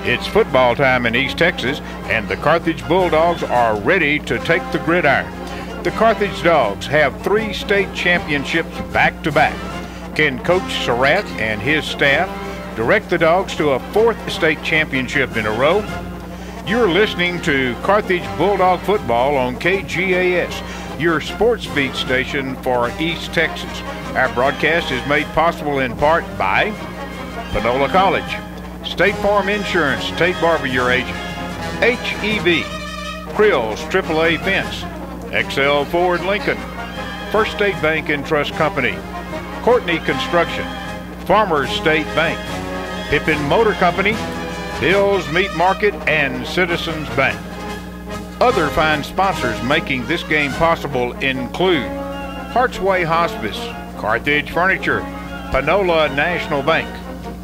It's football time in East Texas, and the Carthage Bulldogs are ready to take the gridiron. The Carthage Dogs have 3 state championships back-to-back. Can Coach Surratt and his staff direct the Dogs to a 4th state championship in a row? You're listening to Carthage Bulldog football on KGAS, your sports beat station for East Texas. Our broadcast is made possible in part by Panola College, State Farm Insurance, Tate Barber your agent, HEB, Krill's AAA Fence, XL Ford Lincoln, First State Bank and Trust Company, Courtney Construction, Farmers State Bank, Pippin Motor Company, Bill's Meat Market, and Citizens Bank. Other fine sponsors making this game possible include Hartsway Hospice, Carthage Furniture, Panola National Bank,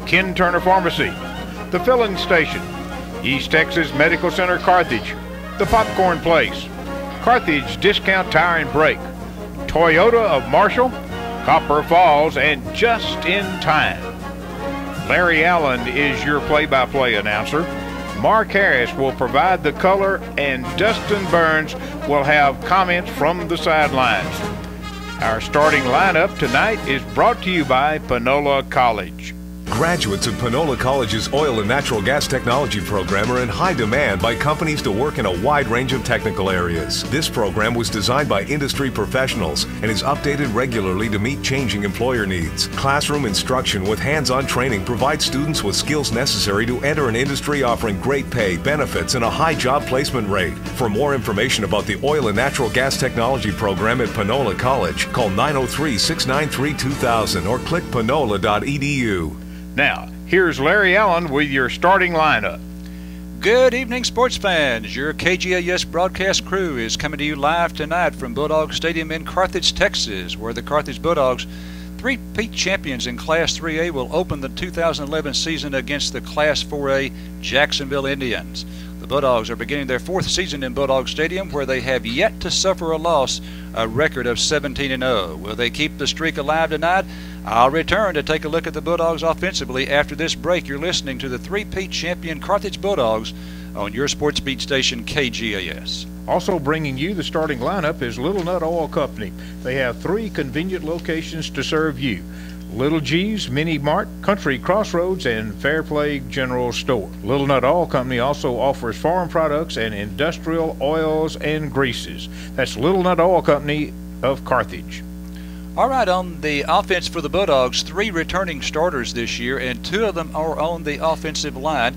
Ken Turner Pharmacy, The Filling Station, East Texas Medical Center Carthage, The Popcorn Place, Carthage Discount Tire and Brake, Toyota of Marshall, Copper Falls, and Just in Time. Larry Allen is your play-by-play announcer. Mark Harris will provide the color, and Dustin Burns will have comments from the sidelines. Our starting lineup tonight is brought to you by Panola College. Graduates of Panola College's Oil and Natural Gas Technology program are in high demand by companies to work in a wide range of technical areas. This program was designed by industry professionals and is updated regularly to meet changing employer needs. Classroom instruction with hands-on training provides students with skills necessary to enter an industry offering great pay, benefits, and a high job placement rate. For more information about the Oil and Natural Gas Technology program at Panola College, call 903-693-2000 or click panola.edu. Now, here's Larry Allen with your starting lineup. Good evening, sports fans. Your KGAS broadcast crew is coming to you live tonight from Bulldog Stadium in Carthage, Texas, where the Carthage Bulldogs, 3-peat champions in Class 3A, will open the 2011 season against the Class 4A Jacksonville Indians. The Bulldogs are beginning their 4th season in Bulldog Stadium, where they have yet to suffer a loss, a record of 17-0. Will they keep the streak alive tonight? I'll return to take a look at the Bulldogs offensively after this break. You're listening to the 3-peat champion Carthage Bulldogs on your sports beat station KGAS. Also bringing you the starting lineup is Little Nut Oil Company. They have 3 convenient locations to serve you: Little G's, Mini Mart, Country Crossroads, and Fairplay General Store. Little Nut Oil Company also offers farm products and industrial oils and greases. That's Little Nut Oil Company of Carthage. All right, on the offense for the Bulldogs, 3 returning starters this year, and 2 of them are on the offensive line.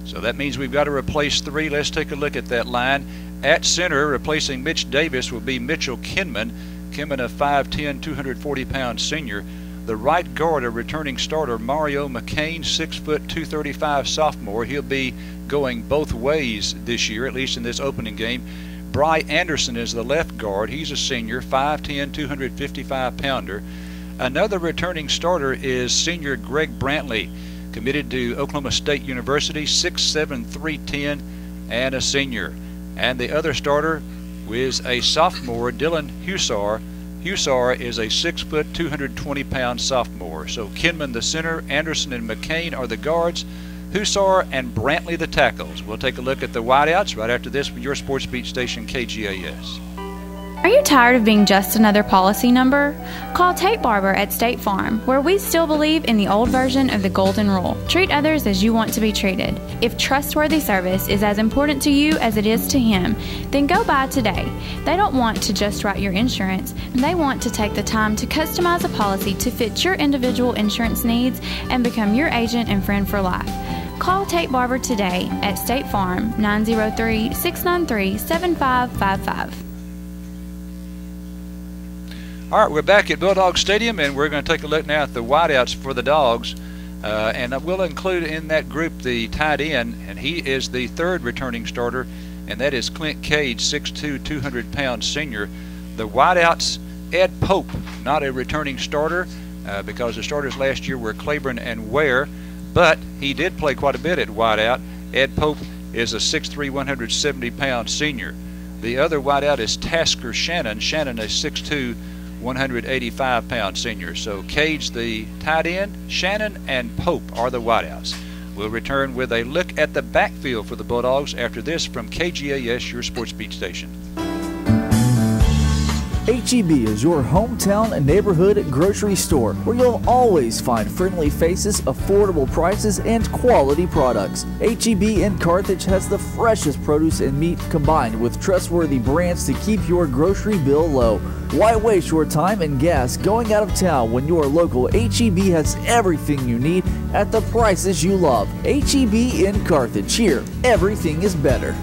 So that means we've got to replace 3. Let's take a look at that line. At center, replacing Mitch Davis, will be Mitchell Kinman. Kinman, a 5'10", 240-pound senior. The right guard, a returning starter, Mario McCain, 6', 235 sophomore. He'll be going both ways this year, at least in this opening game. Bry Anderson is the left guard. He's a senior, 5'10", 255-pounder. Another returning starter is senior Greg Brantley, committed to Oklahoma State University, 6'7", 310, and a senior. And the other starter is a sophomore, Dylan Hussar. Hussar is a 6', 220-pound sophomore. So Kinman the center, Anderson and McCain are the guards, Hussar and Brantley the tackles. We'll take a look at the wideouts right after this with your sports beat station KGAS. Are you tired of being just another policy number? Call Tate Barber at State Farm, where we still believe in the old version of the golden rule. Treat others as you want to be treated. If trustworthy service is as important to you as it is to him, then go by today. They don't want to just write your insurance. They want to take the time to customize a policy to fit your individual insurance needs and become your agent and friend for life. Call Tate Barber today at State Farm, 903-693-7555. All right, we're back at Bulldog Stadium, and we're going to take a look now at the wideouts for the Dogs. And we'll include in that group the tight end, and he is the 3rd returning starter, and that is Clint Cage, 6'2", 200-pound senior. The wideouts, Ed Pope, not a returning starter because the starters last year were Claiborne and Ware, but he did play quite a bit at wideout. Ed Pope is a 6'3", 170-pound senior. The other wideout is Tasker Shannon. Shannon is 6'2", 185-pound senior. So Cage the tight end, Shannon and Pope are the wideouts. We'll return with a look at the backfield for the Bulldogs after this from KGAS, your sports beat station. H-E-B is your hometown and neighborhood grocery store where you'll always find friendly faces, affordable prices, and quality products. H-E-B in Carthage has the freshest produce and meat combined with trustworthy brands to keep your grocery bill low. Why waste your time and gas going out of town when your local H-E-B has everything you need at the prices you love? H-E-B in Carthage. Here, everything is better.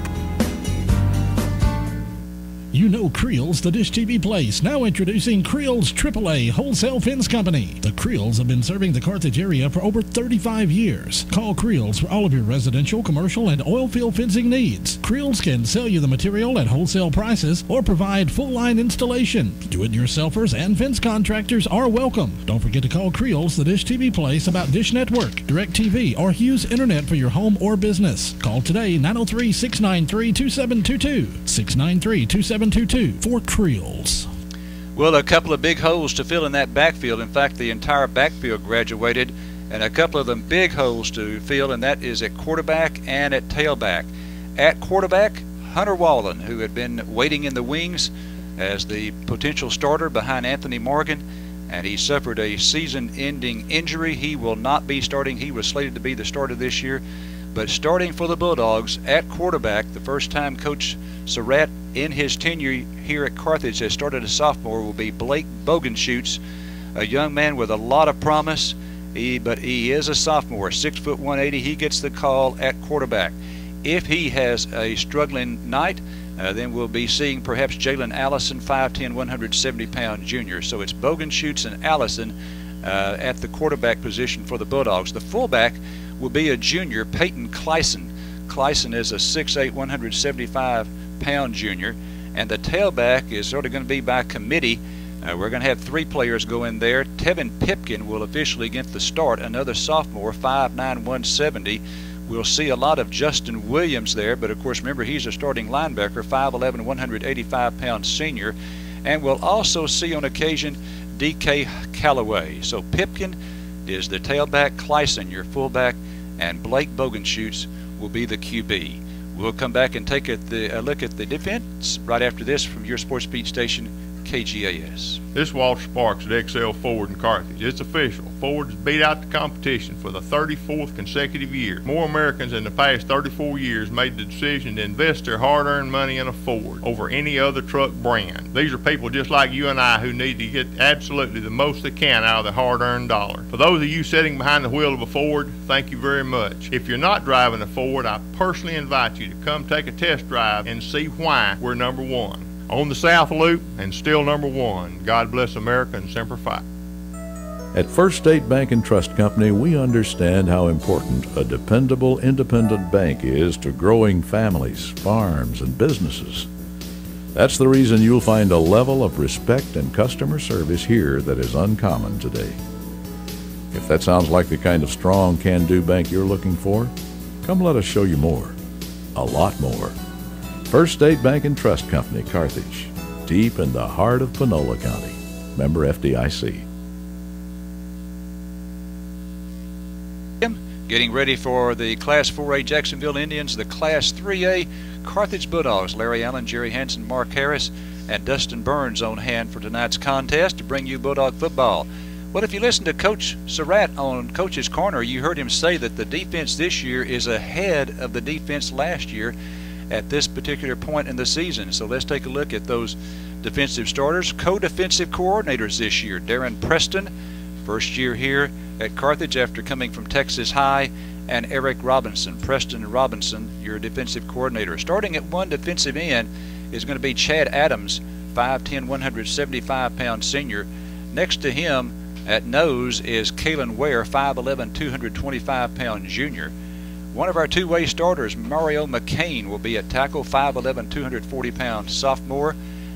You know Creel's, the Dish TV place. Now introducing Creel's AAA Wholesale Fence Company. The Creel's have been serving the Carthage area for over 35 years. Call Creel's for all of your residential, commercial, and oil field fencing needs. Creel's can sell you the material at wholesale prices or provide full-line installation. Do-it-yourselfers and fence contractors are welcome. Don't forget to call Creel's, the Dish TV place about Dish Network, DirecTV, or Hughes Internet for your home or business. Call today 903-693-2722. 693-2722 for Creel's. Well, a couple of big holes to fill in that backfield. In fact, the entire backfield graduated, and a couple of them big holes to fill, and that is at quarterback and at tailback. At quarterback, Hunter Wallen, who had been waiting in the wings as the potential starter behind Anthony Morgan, and he suffered a season-ending injury. He will not be starting. He was slated to be the starter this year. But starting for the Bulldogs at quarterback, the first time Coach Surratt in his tenure here at Carthage has started a sophomore, will be Blake Bogenschutz, a young man with a lot of promise. But he is a sophomore, 6 foot 180. He gets the call at quarterback. If he has a struggling night, then we'll be seeing perhaps Jalen Allison, 5'10", 170-pound junior. So it's Bogenschutz and Allison at the quarterback position for the Bulldogs. The fullback will be a junior, Peyton Clyson. Clyson is a 6'8", 175-pound junior. And the tailback is sort of going to be by committee. We're going to have 3 players go in there. Tevin Pipkin will officially get the start, another sophomore, 5'9", 170. We'll see a lot of Justin Williams there, but of course, remember, he's a starting linebacker, 5'11", 185-pound senior. And we'll also see on occasion D.K. Callaway. So Pipkin is the tailback, Clyson your fullback, and Blake Bogenschutz will be the QB. We'll come back and take a look at the defense right after this from your sports beat station, KGAS. This is Walter Sparks at XL Ford in Carthage. It's official. Ford has beat out the competition for the 34th consecutive year. More Americans in the past 34 years made the decision to invest their hard-earned money in a Ford over any other truck brand. These are people just like you and I who need to get absolutely the most they can out of their hard-earned dollar. For those of you sitting behind the wheel of a Ford, thank you very much. If you're not driving a Ford, I personally invite you to come take a test drive and see why we're number one. On the South Loop and still number one. God bless America and Semper Fi. At First State Bank and Trust Company, we understand how important a dependable, independent bank is to growing families, farms, and businesses. That's the reason you'll find a level of respect and customer service here that is uncommon today. If that sounds like the kind of strong, can-do bank you're looking for, come let us show you more. A lot more. First State Bank and Trust Company, Carthage, deep in the heart of Panola County. Member FDIC. Getting ready for the Class 4A Jacksonville Indians, the Class 3A Carthage Bulldogs. Larry Allen, Jerry Hansen, Mark Harris, and Dustin Burns on hand for tonight's contest to bring you Bulldog football. Well, if you listen to Coach Surratt on Coach's Corner, you heard him say that the defense this year is ahead of the defense last year at this particular point in the season. So let's take a look at those defensive starters. Co-defensive coordinators this year, Darren Preston, first year here at Carthage after coming from Texas High, and Eric Robinson. Preston and Robinson, your defensive coordinator. Starting at one defensive end is going to be Chad Adams, 5'10", 175-pound senior. Next to him at nose is Kalen Ware, 5'11", 225-pound junior. One of our two-way starters, Mario McCain, will be at tackle, 5'11", 240-pound sophomore.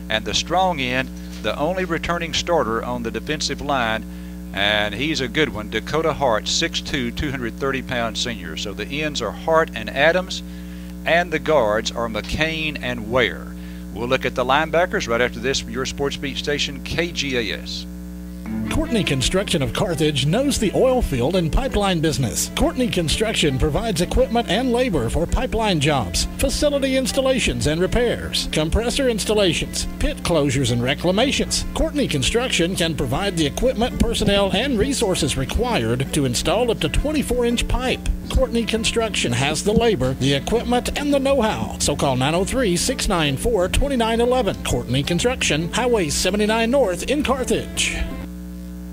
And the strong end, the only returning starter on the defensive line, and he's a good one, Dakota Hart, 6'2", 230-pound senior. So the ends are Hart and Adams, and the guards are McCain and Ware. We'll look at the linebackers right after this from your sports beat station, KGAS. Courtney Construction of Carthage knows the oil field and pipeline business. Courtney Construction provides equipment and labor for pipeline jobs, facility installations and repairs, compressor installations, pit closures and reclamations. Courtney Construction can provide the equipment, personnel, and resources required to install up to 24-inch pipe. Courtney Construction has the labor, the equipment, and the know-how. So call 903-694-2911. Courtney Construction, Highway 79 North in Carthage.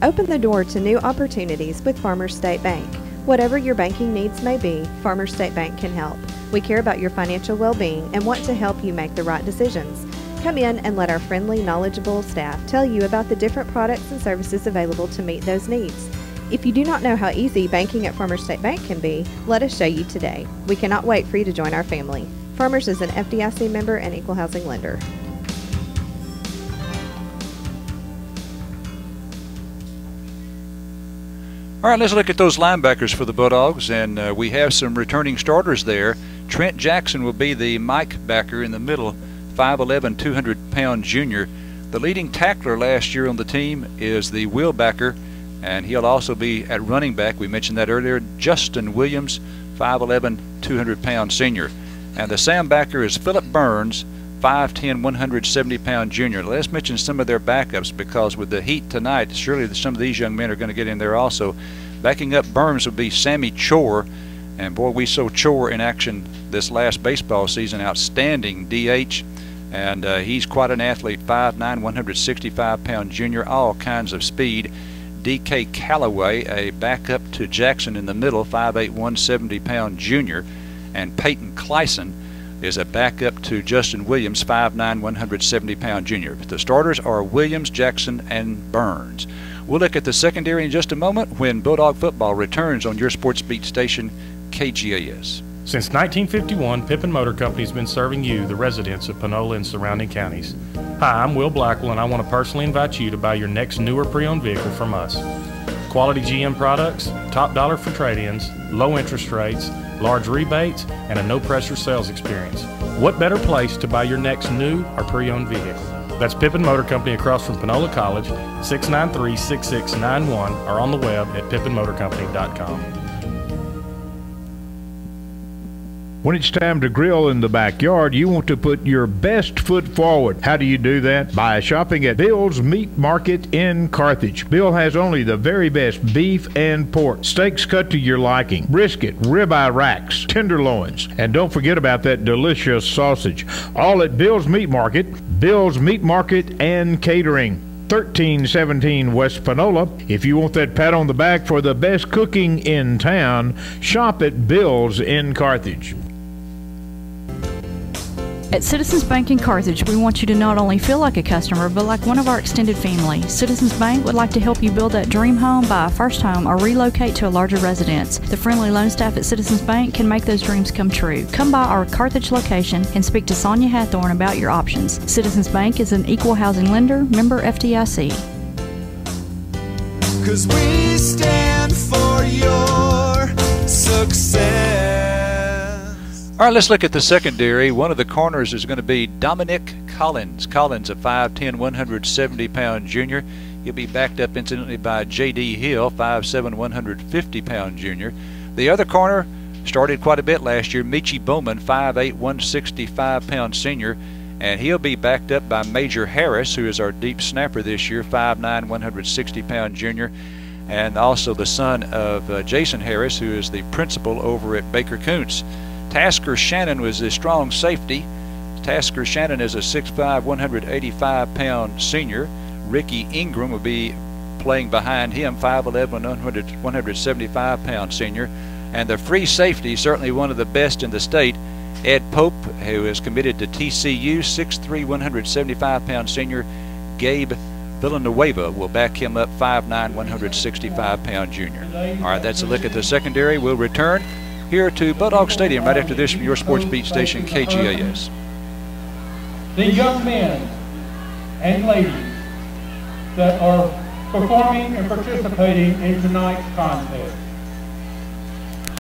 Open the door to new opportunities with Farmers State Bank. Whatever your banking needs may be, Farmers State Bank can help. We care about your financial well-being and want to help you make the right decisions. Come in and let our friendly, knowledgeable staff tell you about the different products and services available to meet those needs. If you do not know how easy banking at Farmers State Bank can be, let us show you today. We cannot wait for you to join our family. Farmers is an FDIC member and equal housing lender. All right, let's look at those linebackers for the Bulldogs, and we have some returning starters there. Trent Jackson will be the Mike backer in the middle, 5'11", 200-pound junior. The leading tackler last year on the team is the Will backer, and he'll also be at running back. We mentioned that earlier. Justin Williams, 5'11", 200-pound senior. And the Sam backer is Phillip Burns, 5'10", 170-pound junior. Let's mention some of their backups, because with the heat tonight, surely some of these young men are going to get in there also. Backing up Burns would be Sammy Chore, and boy, we saw Chore in action this last baseball season. Outstanding DH, and he's quite an athlete. 5'9", 165-pound junior, all kinds of speed. DK Calloway, a backup to Jackson in the middle, 5'8", 170-pound junior, and Peyton Clyson is a backup to Justin Williams, 5'9", 170-pound junior. But the starters are Williams, Jackson, and Burns. We'll look at the secondary in just a moment when Bulldog football returns on your sports beat station, KGAS. Since 1951, Pippin Motor Company has been serving you, the residents of Panola and surrounding counties. Hi, I'm Will Blackwell, and I want to personally invite you to buy your next newer pre-owned vehicle from us. Quality GM products, top dollar for trade-ins, low interest rates, large rebates, and a no-pressure sales experience. What better place to buy your next new or pre-owned vehicle? That's Pippin Motor Company across from Panola College, 693-6691, or on the web at pippinmotorcompany.com. When it's time to grill in the backyard, you want to put your best foot forward. How do you do that? By shopping at Bill's Meat Market in Carthage. Bill has only the very best beef and pork, steaks cut to your liking, brisket, ribeye racks, tenderloins, and don't forget about that delicious sausage. All at Bill's Meat Market. Bill's Meat Market and Catering. 1317 West Panola. If you want that pat on the back for the best cooking in town, shop at Bill's in Carthage. At Citizens Bank in Carthage, we want you to not only feel like a customer, but like one of our extended family. Citizens Bank would like to help you build that dream home, buy a first home, or relocate to a larger residence. The friendly loan staff at Citizens Bank can make those dreams come true. Come by our Carthage location and speak to Sonia Hathorn about your options. Citizens Bank is an equal housing lender, member FDIC. 'Cause we stand for your success. All right, let's look at the secondary. One of the corners is going to be Dominic Collins. Collins, a 5'10", 170-pound junior. He'll be backed up incidentally by J.D. Hill, 5'7", 150-pound junior. The other corner started quite a bit last year. Michi Bowman, 5'8", 165-pound senior. And he'll be backed up by Major Harris, who is our deep snapper this year, 5'9", 160-pound junior. And also the son of Jason Harris, who is the principal over at Baker Koontz. Tasker Shannon was the strong safety. Tasker Shannon is a 6'5", 185-pound senior. Ricky Ingram will be playing behind him, 5'11", 175-pound senior. And the free safety, certainly one of the best in the state, Ed Pope, who is committed to TCU, 6'3", 175-pound senior. Gabe Villanueva will back him up, 5'9", 165-pound junior. All right, that's a look at the secondary. We'll return here to Bulldog Stadium right after this from your sports beat station, KGAS. The young men and ladies that are performing and participating in tonight's contest.